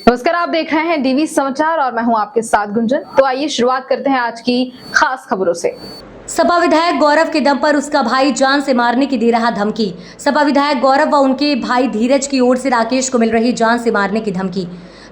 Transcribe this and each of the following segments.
नमस्कार, आप देख रहे हैं डीवी समाचार और मैं हूं आपके साथ गुंजन। तो आइए शुरुआत करते हैं आज की खास खबरों से। सपा विधायक गौरव के दम पर उसका भाई जान से मारने की दे रहा धमकी। सपा विधायक गौरव व उनके भाई धीरज की ओर से राकेश को मिल रही जान से मारने की धमकी।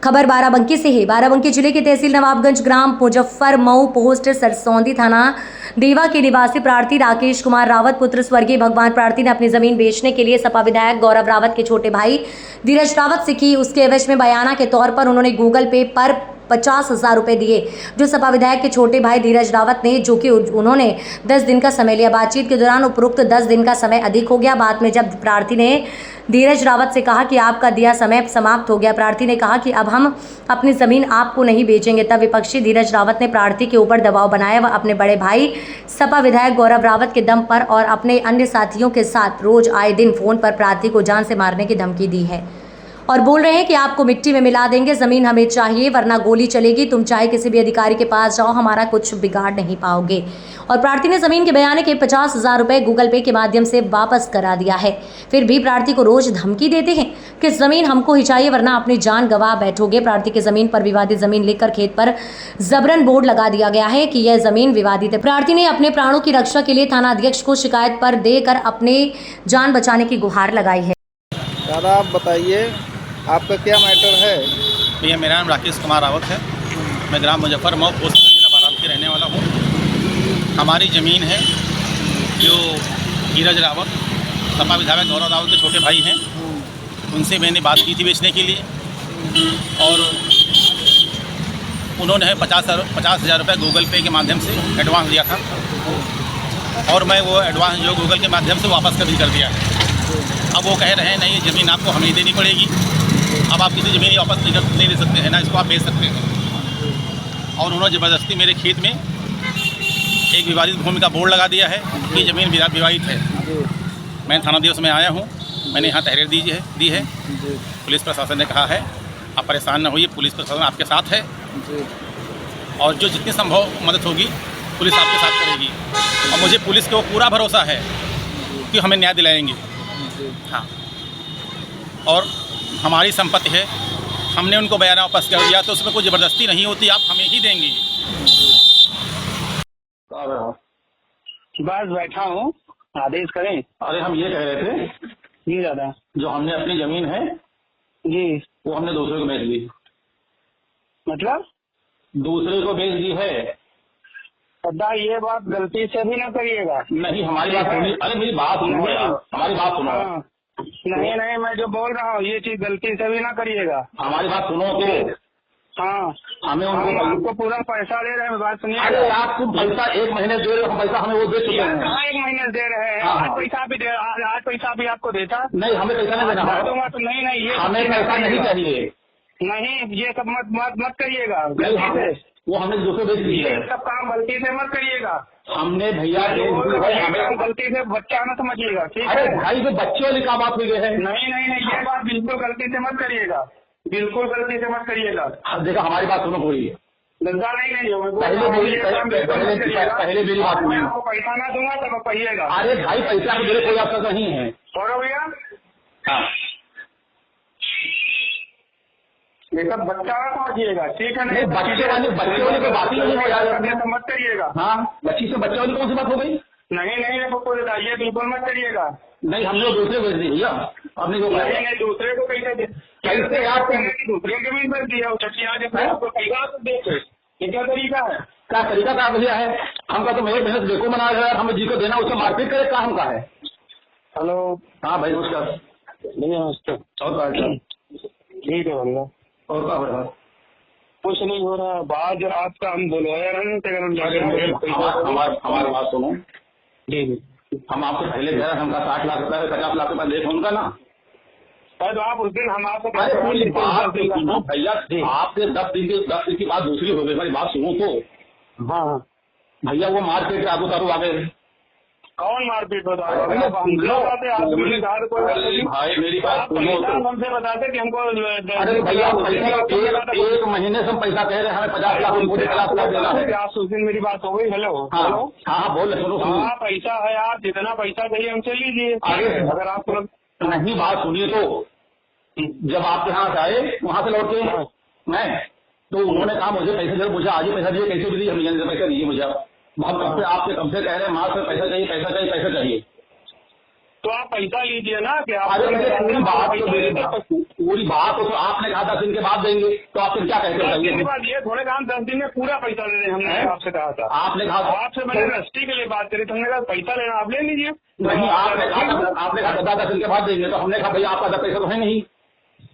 खबर बाराबंकी से है। बाराबंकी जिले के तहसील नवाबगंज ग्राम मुजफ्फर मऊ पोस्ट सरसौंदी थाना देवा के निवासी प्रार्थी राकेश कुमार रावत पुत्र स्वर्गीय भगवान प्रार्थी ने अपनी जमीन बेचने के लिए सपा विधायक गौरव रावत के छोटे भाई धीरज रावत से की। उसके एवज में बयाना के तौर पर उन्होंने गूगल पे पर 50,000 रुपए दिए, जो सपा विधायक के छोटे भाई धीरज रावत ने, जो कि उन्होंने 10 दिन का समय लिया। बातचीत के दौरान उपरोक्त 10 दिन का समय अधिक हो गया। बाद में जब प्रार्थी ने धीरज रावत से कहा कि आपका दिया समय समाप्त हो गया, प्रार्थी ने कहा कि अब हम अपनी जमीन आपको नहीं बेचेंगे। तब विपक्षी धीरज रावत ने प्रार्थी के ऊपर दबाव बनाया व अपने बड़े भाई सपा विधायक गौरव रावत के दम पर और अपने अन्य साथियों के साथ रोज आए दिन फोन पर प्रार्थी को जान से मारने की धमकी दी है और बोल रहे हैं कि आपको मिट्टी में मिला देंगे, जमीन हमें चाहिए वरना गोली चलेगी, तुम चाहे किसी भी अधिकारी के पास जाओ, हमारा कुछ बिगाड़ नहीं पाओगे। और प्रार्थी ने जमीन के बयाने के 50,000 रुपए गूगल पे के माध्यम से वापस करा दिया है। फिर भी प्रार्थी को रोज धमकी देते हैं कि जमीन हमको ही चाहिए वरना अपनी जान गंवा बैठोगे। प्रार्थी की जमीन पर विवादित जमीन लिखकर खेत पर जबरन बोर्ड लगा दिया गया है कि यह जमीन विवादित है। प्रार्थी ने अपने प्राणों की रक्षा के लिए थाना अध्यक्ष को शिकायत पर देकर अपने जान बचाने की गुहार लगाई है। दादा आप बताइए आपका क्या मैटर है? भैया मेरा नाम राकेश कुमार रावत है। मैं ग्राम मुजफ्फर मऊ पोस्ट जिला बाराबंकी रहने वाला हूँ। हमारी ज़मीन है जो धीरज रावत सपा विधायक गौरव रावत के छोटे भाई हैं, उनसे मैंने बात की थी बेचने के लिए और उन्होंने 50,000 रुपये गूगल पे के माध्यम से एडवांस दिया था और मैं वो एडवांस जो गूगल के माध्यम से वापस कर दिया है। अब वो कह रहे हैं नहीं, ये ज़मीन आपको हमें देनी पड़ेगी। अब आप किसी ज़मीन वापस नहीं ले सकते हैं ना, इसको आप बेच सकते हैं। और उन्होंने ज़बरदस्ती मेरे खेत में एक विवादित भूमि का बोर्ड लगा दिया है कि ज़मीन विवादित है। मैं थाना दिवस में आया हूँ, मैंने यहाँ तहरीर दी है। पुलिस प्रशासन ने कहा है आप परेशान न होइए, पुलिस प्रशासन आपके साथ है और जो जितनी संभव मदद होगी पुलिस आपके साथ करेगी। और मुझे पुलिस को पूरा भरोसा है कि हमें न्याय दिलाएंगे। हाँ, और हमारी संपत्ति है, हमने उनको बयान वापस कर दिया तो उसमें कोई ज़बरदस्ती नहीं होती, आप हमें ही देंगे। बस बैठा हूँ, आदेश करें। अरे हम ये कह रहे थे जी दादा, जो हमने अपनी ज़मीन है जी वो हमने दूसरे को बेच दी। मतलब दूसरे को बेच दी है। दादा ये बात गलती से भी ना करिएगा। नहीं, हमारी बात सुनिए। अरे मेरी बात सुनो यार, हमारी बात सुनो। हाँ, नहीं मैं जो बोल रहा हूँ ये चीज गलती से भी ना करिएगा। हमारी बात सुनो तो। हाँ, हमें हम उनको आपको पूरा पैसा दे रहे हैं, बात सुनिए। अरे आप तुम पैसा 1 महीने दे रहे हो, पैसा हमें वो दे चुके हैं। कहाँ 1 महीने दे रहे हैं? हाँ। आज पैसा भी आज पैसा भी आपको देता नहीं, हमें पैसा नहीं देना है। दूंगा तो नहीं ये हमें पैसा नहीं चाहिए। नहीं, ये सब मत करिएगा। नहीं, वो हमने दूसरे बेच दी है। ये सब काम गलती से मत करिएगा। हमने भैया हमें गलती से बच्चा ना समझिएगा, ठीक है? अरे भाई, जो बच्चे वाली काम आप हुई है। नहीं ये बात बिल्कुल गलती से मत करिएगा, बिल्कुल गलती से मत करिएगा। देखा, हमारी बात सुनो पूरी। धंधा नहीं पहले मेरी बात सुनिए। आपको पैसा ना दूंगा तब कहिएगा। अरे भाई, पैसा मेरे कोई आपका नहीं है। और भैया हाँ, ये सब बच्चा ना समझिएगा, ठीक है? नहीं, बच्चे वाली कोई बात ही नहीं हो यार। मत करिएगा। हाँ, बच्ची से बच्चे वाली कौन सी बात हो गई? नहीं ये बिल्कुल मत करिएगा। नहीं, हमने दूसरे बेच दी भैया। आपने जो नहीं दूसरे को कैसे आप दूसरे के भी बेच दिया आपको पैसा तो देखे, ये क्या तरीका है? क्या तरीका क्या भैया है? हमका तो मेरे मेहनत देखो मना रहे हैं, हमें जी को देना, उससे मारपीट करे, क्या हमका है? हेलो, हाँ भाई, नमस्कार। नमस्ते। और ठीक है भैया। और क्या हो रहा है? कुछ नहीं हो रहा। बाद आपका हम बोलवाया हमारी बात सुनो। जी हम आपसे पहले कह रहे हैं, हमका 60 लाख रुपया 50 लाख रुपया देख उनका ना। तो आप उस दिन हम आपको बात सुनो भैया, आपके 10 दिन की बात दूसरी हो गई। हमारी बात सुनो तो। हाँ भैया, वो मार्केट के आगू तारू आ गए। कौन मारपीट होता है? भाई मेरी बात सुनो तो। हमसे बताते कि हमको अरे भैया, 1 महीने से हम पैसा कह रहे हैं, हमें 50 लाख उनको 50 लाख देना है। आप उस दिन मेरी बात हो गई। हेलो हाँ बोल रहे, सुनो। हाँ, पैसा है, आप जितना पैसा चाहिए हमसे लीजिए। अरे अगर आप नहीं, बात सुनिए तो। जब आपके यहाँ से आए वहाँ से लौट के मैं तो उन्होंने कहा मुझे पैसे दे, मुझे आज ही पैसा दिए, कैसे भी दिए, हम पैसा दीजिए मुझे। हम कब से आपके कब से कह रहे हैं माँ से पैसा चाहिए पैसा चाहिए पैसा चाहिए। तो आप पैसा लीजिए ना कि आप अरे पूरी बात तो आपने कहा 10 दिन के बाद देंगे, तो आप फिर क्या कहते हैं? बात ये थोड़े काम 10 दिन में पूरा पैसा दे दें, हमने आपसे कहा था। आपने कहा आपसे मैंने रजिस्ट्री के लिए बात करी, तो हमने कहा पैसा लेना आप ले लीजिए। नहीं, आपने कहा 10 दिन के बाद देंगे, तो हमने कहा भैया आपका पैसा तो है नहीं।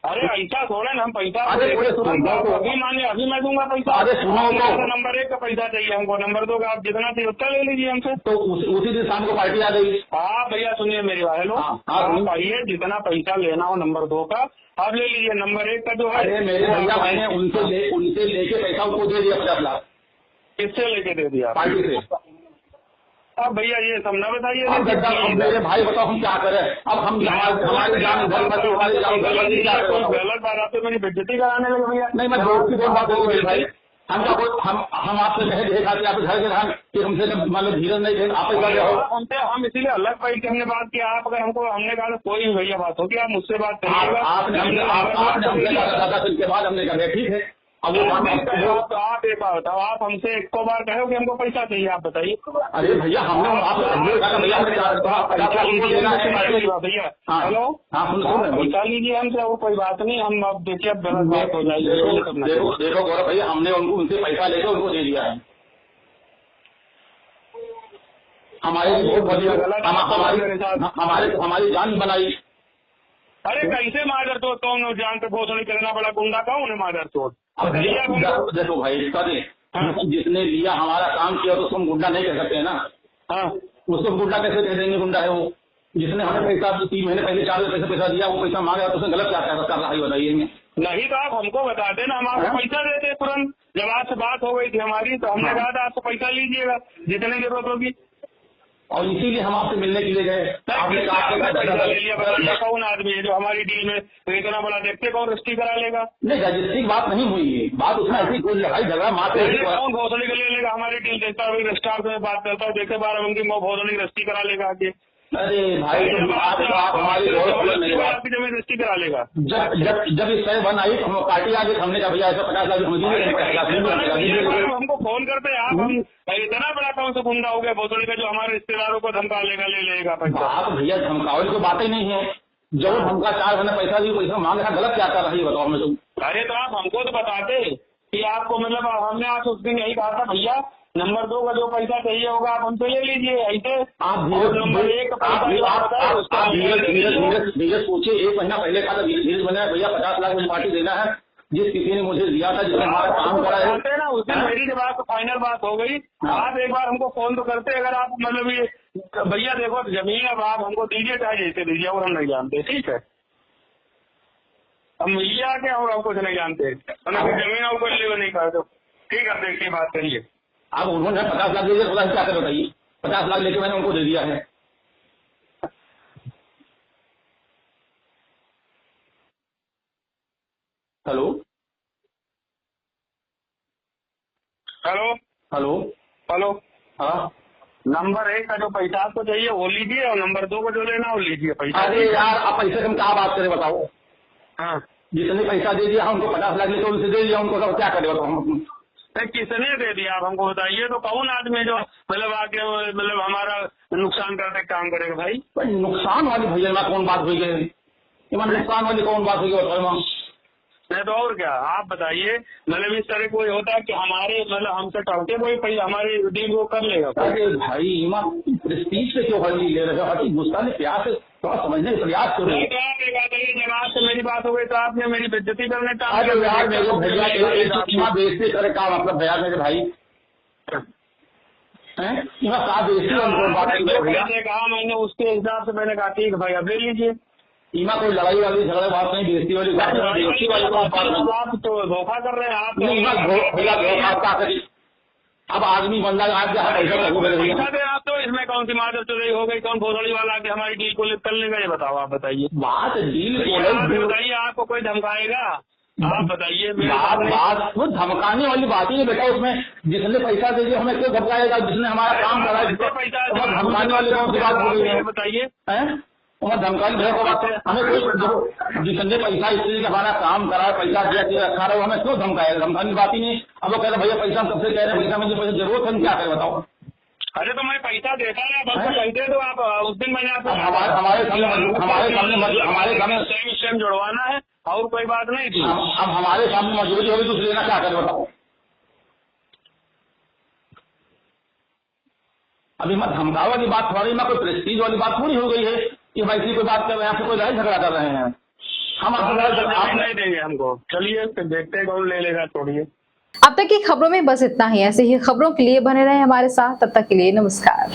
अरे ऐसा थोड़ा ना, हम पैसा अभी मानिए अभी मैं दूंगा पैसा। अरे सुनो तो नंबर 1 का पैसा चाहिए हमको, नंबर 2 का आप जितना चाहिए उतना ले लीजिए हमसे। तो उसी दिन शाम को पार्टी आ गई। हाँ भैया सुनिए मेरी बात, हेलो आप आइए, जितना पैसा लेना हो नंबर 2 का आप ले लीजिए, नंबर 1 का जो है। अरे मेरे भैया मैंने उनसे लेके पैसा उनको दे दिया 50 लाख। किससे लेके दे दिया? पार्टी से। अब भैया ये सब न बताइए। अब मेरे भाई बताओ हम क्या करें? अब हम हमारी जान घर में गलत बात आप तो मेरी बेइज्जती कराने लगे भैया। नहीं, मैं दोस्त की कोई बात होगी मेरे भाई। हम आपसे कहे देखा कि आप घर के धान कि हमसे मतलब धीरज नहीं थे आप हमसे, हम इसीलिए अलग बैठ के हमने बात किया। आप अगर हमको हमने कहा कोई भी भैया बात होगी आप मुझसे बात करिएगा। आपने दादा के बाद हमने कहा ठीक है। अब वो आप एक बार बताओ, आप हमसे एक बार कहो कि हमको पैसा चाहिए, आप बताइए। अरे भैया भैया हेलो पैसा लीजिए हमसे, वो कोई बात नहीं, हम अब देखिए अब गलत बात हो जाएगी। देखो गौरव भैया हमने उनसे पैसा लेकर उनको दे दिया है। हमारे लिए बहुत हमारी जान बनाई। अरे कैसे मादर चोट कौन जान पे घोषणा करना बड़ा गुंडा कौन है मादर चोट? देखो भाई इसका जिसने लिया हमारा काम किया तो उसको हम गुंडा नहीं कह सकते है ना। हाँ, उसको गुंडा कैसे कह देंगे? गुंडा है वो, जिसने हमें पैसा 3 महीने पहले 4 पैसा दिया, वो पैसा मांगा तो उसने गलत क्या कर रहा है बताइए। नहीं तो आप हमको बता देना, हम आपको पैसा देते तुरंत। जब आपसे बात हो गई थी हमारी तो हमने कहा था आपको पैसा लीजिएगा जितने जरूरत होगी, और इसीलिए हम आपसे मिलने के लिए गए। आपने पैसा ले लिया, कौन आदमी है जो हमारी डील में तो इतना बड़ा देखते कौन रजिस्ट्री करा लेगा? नहीं रजिस्ट्री की बात नहीं हुई है, बात उसमें ऐसी कोई लड़ाई झगड़ा मात्र कौन घोषणी के ले लेगा? हमारी डील देखता है रजिस्ट्रार से बात करता है, देखे 12 बंकी वो घोषणी रजिस्ट्री करा लेगा आगे। अरे भाई आप हमारी आपकी जमीन रजिस्ट्री करा लेगा। जब इस तरह बन आई तो हम पार्टी आगे हमने कहा भैया ऐसा 50 लाख हमको फोन करते आप, हम इतना बड़ा कौन सा गुंडा हो गया घोषणी का जो हमारे रिश्तेदारों को धमका लेगा ले लेगा पैसा? आप भैया धमकाओ की बात ही नहीं है। जब धमका 4 महीने पैसा दी पैसा मांग रहा गलत क्या कर रही है बताओ हमें तुम। अरे तो आप हमको तो बताते कि आपको मतलब हमने आज उस दिन यही कहा था भैया नंबर 2 का जो पैसा चाहिए होगा आप हमसे ले लीजिए। ऐसे आप नंबर 1 का पैसा धीरज सोचिए, 1 महीना पहले कहा था धीरज बना भैया 50 लाख मुझे पार्टी देना है, जिस किसी ने मुझे दिया था जिसने हमारा काम करा है ना। उस दिन मेरी जब आपको फाइनल बात हो गई आप एक बार हमको फोन तो करते, अगर आप मतलब ये भैया देखो जमीन अब आप हमको दीजिए चाहे जैसे दीजिए और हम नहीं जानते, ठीक है? हम मिलिए आके और हम कुछ नहीं जानते, जमीन आपको ले नहीं कर दो, ठीक है? देखिए बात करिए। अब उन्होंने 50 लाख दे दिया, थोड़ा क्या कर बताइए? 50 लाख लेके मैंने उनको दे दिया है। हेलो हेलो हेलो हेलो हाँ नंबर 1 का जो पैसा आपको चाहिए वो लीजिए और नंबर 2 को जो लेना वो लीजिए पैसा। अरे यार आप पैसे हम क्या बात करें बताओ? हाँ जितने पैसा दे दिया उनको 50 लाख लेके उनसे दे दिया, उनको सब क्या करें बताओ? हम किसने दे दिया आप हमको बताइए तो? कौन आदमी जो मतलब आके मतलब हमारा नुकसान करने काम करेगा भाई? नुकसान वाली भैया कौन बात हुई है? नुकसान वाली कौन बात हुई बताओ? नहीं तो और क्या आप बताइए? मतलब इस तरह कोई होता है कि हमारे मतलब हमसे टलके कोई पैसा हमारी डील वो कर लेगा? अरे भाई प्रेस्टीज से क्यों हल्दी ले रहे हो? गुस्सा ने प्यार से थोड़ा समझने का प्रयास करो। जब आपसे मेरी बात हो गई तो आपने मेरी बेइज्जती करने का बेइज्जती करे का मतलब भैया मेरे भाई कहा मैंने उसके हिसाब से मैंने कहा ठीक है भाई अब ले लीजिए। ईमा कोई लड़ाई वाली झगड़ा बात नहीं, बेइज्जती वाली बात नहीं। आप तो धोखा कर रहे हैं आप। अब आदमी बंदा आज पैसा दे आप तो इसमें कौन सी मादर चोरी हो गई? कौन भोसड़ी वाला के हमारी डील को करने का ये बताओ आप बताइए। बात डील बताइए आपको कोई धमकाएगा? आप बताइए। बात वो धमकाने वाली बात ही है बेटा, उसमें जिसने पैसा दे दिया हमें क्यों धमकाएगा? जिसने हमारा काम करा है पैसा धमकाने वाली कौन सी बात हो गई है बताइए? और धमकाई हमें कोई जिसने पैसा इसलिए हमारा काम करा पैसा दिया रखा रहा हमें क्यों धमकाएगा? धमकाने की बात ही नहीं। अब वो कह रहे भैया पैसा हम सबसे कह रहे हैं, पैसा मुझे पैसा जरूरत है, क्या करें बताओ? अरे तो मैं पैसा देता है, बस पैसे तो आप उस दिन मैंने आपको हमारे सामने सेम जुड़वाना है और कोई बात नहीं थी। अब हमारे सामने मजबूरी होगी तो लेना क्या करें बताओ? अभी मत धमकावा वाली बात थोड़ी ना, कोई प्रेस्टीज वाली बात थोड़ी हो गई है कि भाई इसी कोई बात कर रहे हैं, आपसे कोई लड़ाई झगड़ा कर रहे हैं। हम आपको आप नहीं देंगे हमको, चलिए फिर देखते हैं कौन ले लेगा, छोड़िए। अब तक की खबरों में बस इतना ही। ऐसे ही खबरों के लिए बने रहे हमारे साथ, तब तक के लिए नमस्कार।